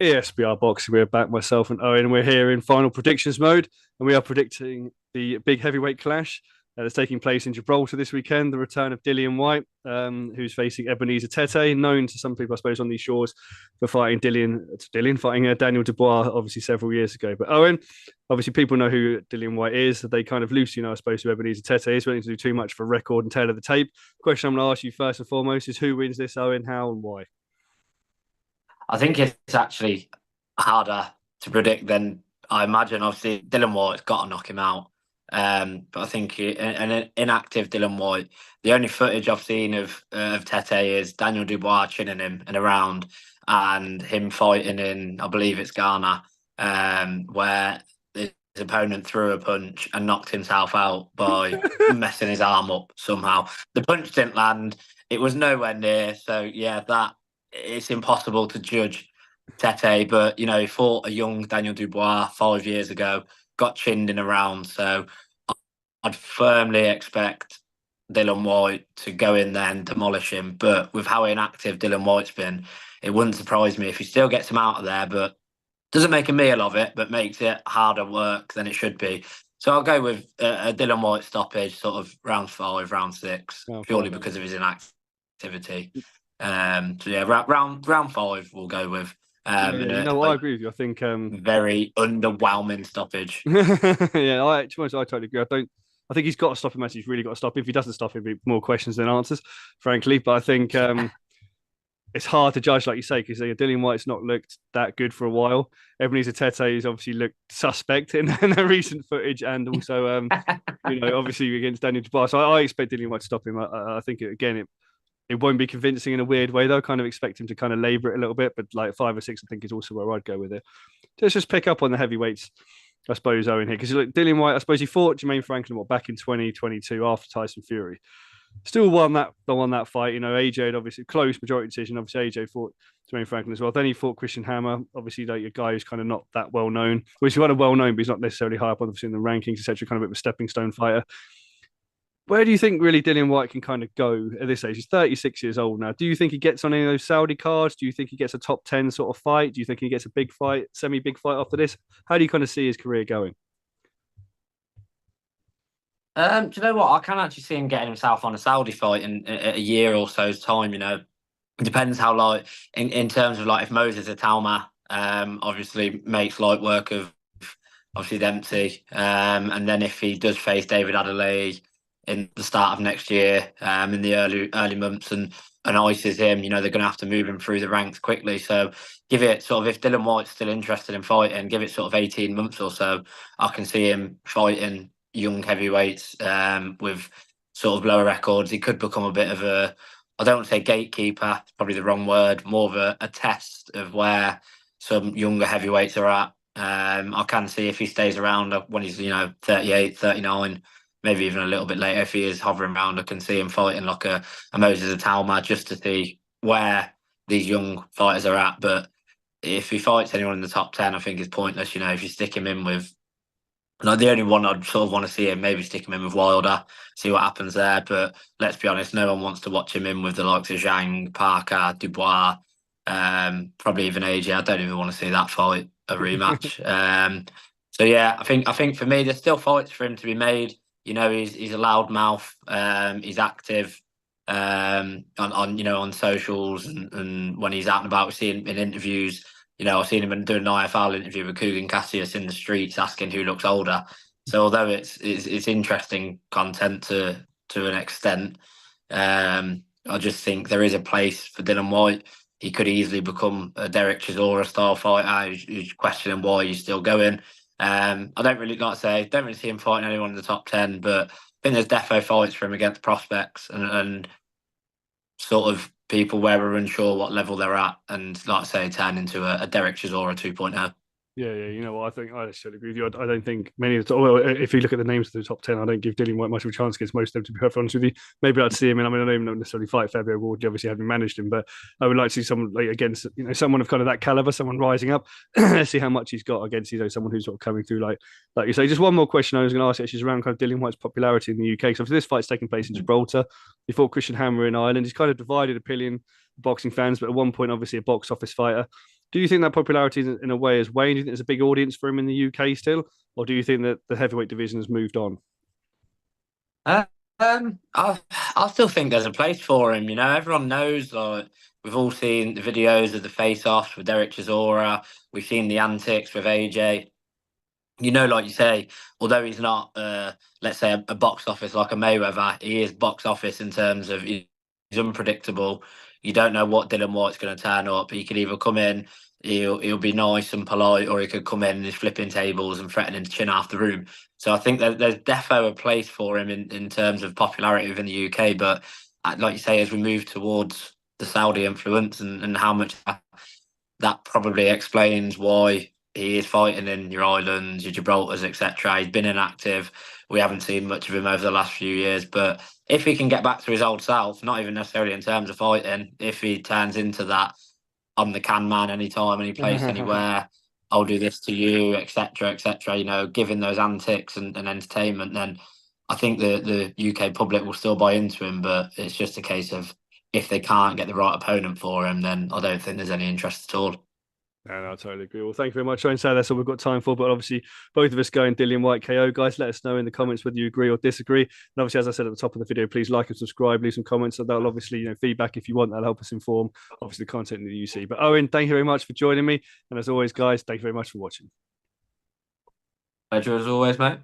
ESBR boxing. We're back, myself and Owen. We're here in final predictions mode, and we are predicting the big heavyweight clash that's taking place in Gibraltar this weekend. The return of Dillian Whyte, who's facing Ebenezer Tetteh, known to some people, I suppose, on these shores for fighting Dillian fighting Daniel Dubois, obviously several years ago. But Owen, obviously, people know who Dillian Whyte is. They kind of loosely know, I suppose, who Ebenezer Tetteh is. We don't need to do too much for record and tailor the tape. The question I'm going to ask you first and foremost is who wins this, Owen, how, and why? I think it's actually harder to predict than I imagine. Obviously, Dylan White's got to knock him out. But I think an inactive Dylan White, the only footage I've seen of Tetteh is Daniel Dubois chinning him in a round and him fighting in, I believe it's Ghana, where his opponent threw a punch and knocked himself out by messing his arm up somehow. The punch didn't land. It was nowhere near. So, yeah, that it's impossible to judge Tetteh, but he fought a young Daniel Dubois 5 years ago, got chinned in a round. So I'd firmly expect Dylan Whyte to go in there and demolish him. But with how inactive Dylan White's been, it wouldn't surprise me if he still gets him out of there, but doesn't make a meal of it, but makes it harder work than it should be. So I'll go with a Dylan Whyte stoppage, sort of round 5, round 6, purely because of his inactivity. So yeah, round 5 we'll go with. I agree with you. I think very underwhelming stoppage. Yeah, I totally agree. I think he's got to stop him. He's really got to stop him. If he doesn't stop him, it'll be more questions than answers, frankly. But I think it's hard to judge, like you say, because Dillian Whyte's not looked that good for a while. Ebenezer Tetteh has obviously looked suspect in the recent footage, and also obviously against Daniel Dubois. So I expect Dillian Whyte to stop him. I think it won't be convincing in a weird way, though. I kind of expect him to kind of labour it a little bit, but like 5 or 6, I think, is also where I'd go with it. Let's just pick up on the heavyweights, I suppose, Owen, here. Because Dillian Whyte, I suppose he fought Jermaine Franklin back in 2022 after Tyson Fury. Still won that fight. AJ had obviously close majority decision. Obviously, AJ fought Jermaine Franklin as well. Then he fought Christian Hammer. Obviously, like a guy who's kind of not that well known. Well, he's kind of well known, but he's not necessarily high up, obviously, in the rankings, etc. Kind of a bit of a stepping stone fighter. Where do you think really Dillian Whyte can kind of go at this age? He's 36 years old now. Do you think he gets on any of those Saudi cards? Do you think he gets a top 10 sort of fight? Do you think he gets a big fight, semi-big fight after this? How do you kind of see his career going? Do you know what? I can actually see him getting himself on a Saudi fight in a year or so's time. It depends how in terms of if Moses Atalma obviously makes light work of obviously Dempsey, and then if he does face David Adelaide in the start of next year, in the early months, and ices him, they're going to have to move him through the ranks quickly. So give it sort of, if Dylan White's still interested in fighting, give it sort of 18 months or so. I can see him fighting young heavyweights with sort of lower records. He could become a bit of I don't want to say gatekeeper, it's probably the wrong word, more of a test of where some younger heavyweights are at. I can see if he stays around when he's 38, 39, maybe even a little bit later, if he is hovering around, I can see him fighting like a Moses Atalma just to see where these young fighters are at. But if he fights anyone in the top 10, I think it's pointless. If you stick him in with, the only one I'd sort of want to see him, maybe stick him in with Wilder, see what happens there. But let's be honest, no one wants to watch him in with the likes of Zhang, Parker, Dubois, probably even AJ. I don't even want to see that fight, a rematch. So yeah, I think for me, there's still fights for him to be made. He's a loudmouth. He's active on socials and when he's out and about. We see him in interviews. I've seen him doing an IFL interview with Kugan Cassius in the streets, asking who looks older. So although it's interesting content to an extent, I just think there is a place for Dillian Whyte. He could easily become a Derek Chisora style fighter who's questioning why he's still going. I don't really see him fighting anyone in the top 10, but I think there's defo fights for him against prospects and sort of people where we're unsure what level they're at, and like I say, turn into a Derek Chisora 2.0. Yeah, you know what? I think I actually agree with you. I don't think many of the well, if you look at the names of the top 10, I don't give Dillian Whyte much of a chance against most of them, to be perfectly honest with you. Maybe I'd see him in. I don't even necessarily fight Fabio Ward, obviously having managed him, but I would like to see someone against someone of kind of that caliber, someone rising up. Let's see how much he's got against someone who's sort of coming through like you say. Just one more question I was going to ask actually is around kind of Dillian Whyte's popularity in the UK. So this fight's taking place in Gibraltar. He fought Christian Hammer in Ireland. He's kind of divided opinion boxing fans, but at one point obviously a box office fighter. Do you think that popularity in a way has waned? Do you think there's a big audience for him in the UK still, or do you think that the heavyweight division has moved on? Uh, I still think there's a place for him. You know, everyone knows. Like we've all seen the videos of the face-offs with Derek Chisora. We've seen the antics with AJ. You know, like you say, although he's not, let's say, a box office like a Mayweather, he is box office in terms of he's unpredictable. You don't know what Dillian Whyte's going to turn up. He could either come in, he'll be nice and polite, or he could come in and he's flipping tables and threatening to chin half the room. So I think that there's defo a place for him in terms of popularity within the UK. But like you say, as we move towards the Saudi influence and how much that probably explains why he is fighting in your Islands, your Gibraltars, etc. He's been inactive. We haven't seen much of him over the last few years. But if he can get back to his old self, not even necessarily in terms of fighting, if he turns into that, I'm the can man anytime, any place, anywhere, I'll do this to you, etc., etc., you know, giving those antics and entertainment, then I think the UK public will still buy into him. But it's just a case of if they can't get the right opponent for him, then I don't think there's any interest at all. No, I totally agree. Well, thank you very much. I won't say that's all we've got time for, but obviously both of us going Dillian Whyte KO. Guys, let us know in the comments whether you agree or disagree. And obviously, as I said at the top of the video, please like and subscribe, leave some comments. So that'll obviously, feedback if you want. That'll help us inform, obviously, the content that you see. But Owen, thank you very much for joining me. And as always, guys, thank you very much for watching. Pleasure as always, mate.